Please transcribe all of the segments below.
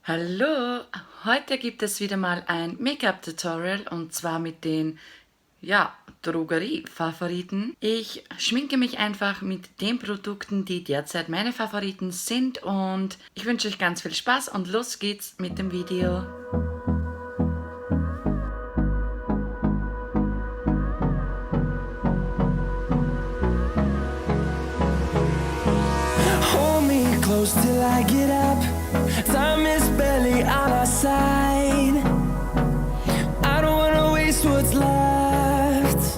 Hallo, heute gibt es wieder mal ein Make-up-Tutorial und zwar mit den, Drogerie Favoriten. Ich schminke mich einfach mit den Produkten, die derzeit meine Favoriten sind und ich wünsche euch ganz viel Spaß und los geht's mit dem Video. Hold me close till I get up. Time is barely on our side. I don't wanna waste what's left.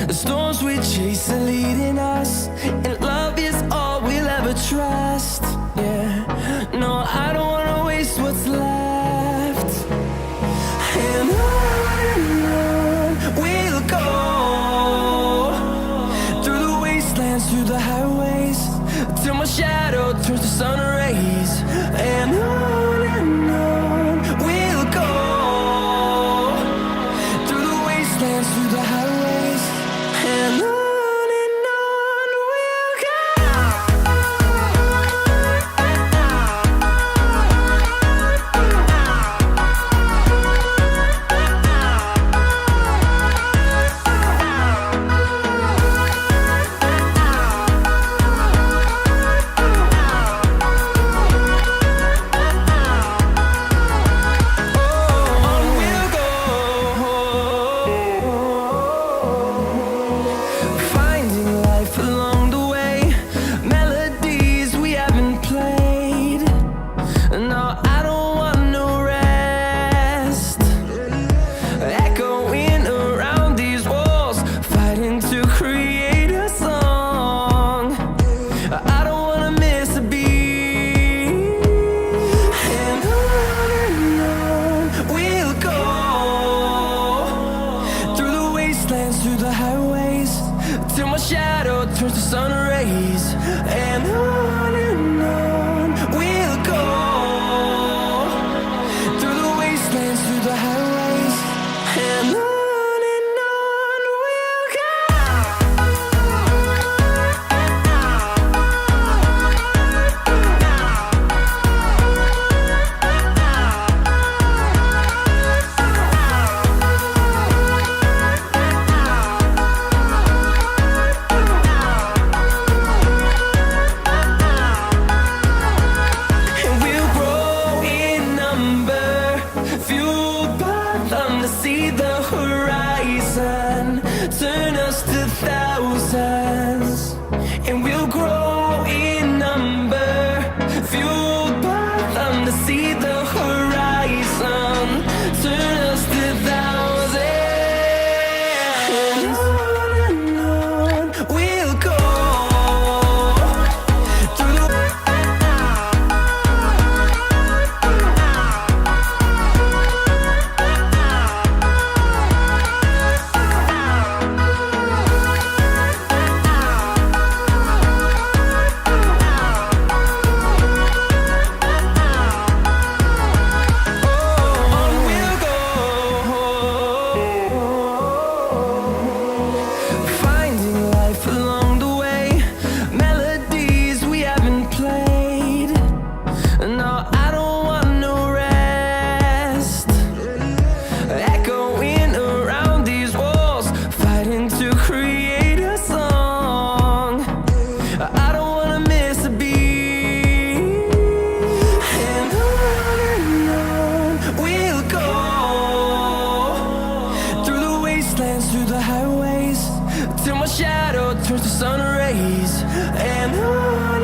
The storms we chase are leading us, and love is all we'll ever trust. Yeah, no, I don't wanna waste what's left. And on we'll go, through the wastelands, through the highways, till my shadow turns to sun rays. And on we'll go, through the wastelands, through the highways, and on we'll go. Finding life along the way, melodies we haven't played. No, I don't want no rest. Echoing around these walls, fighting to create a song. I don't wanna miss a beat. And on we'll go, through the wastelands, through the highways, till my shadow turns to sun rays. And on we'll go, through the wastelands, through the highways, and on we'll go. And we'll grow in number, fueled by them to see the horizon, turn us to thousands. And we'll grow in number, fueled by them to see the horizon, turn us to thousands. And on we'll go, through the on we'll go, finding life along the way, melodies we haven't played. No, I don't want no rest. Echoing around these walls, fighting to create a song. I don't wanna miss a beat. And on we'll go, through the wastelands, through the highways, till my shadow turns to sun rays. And on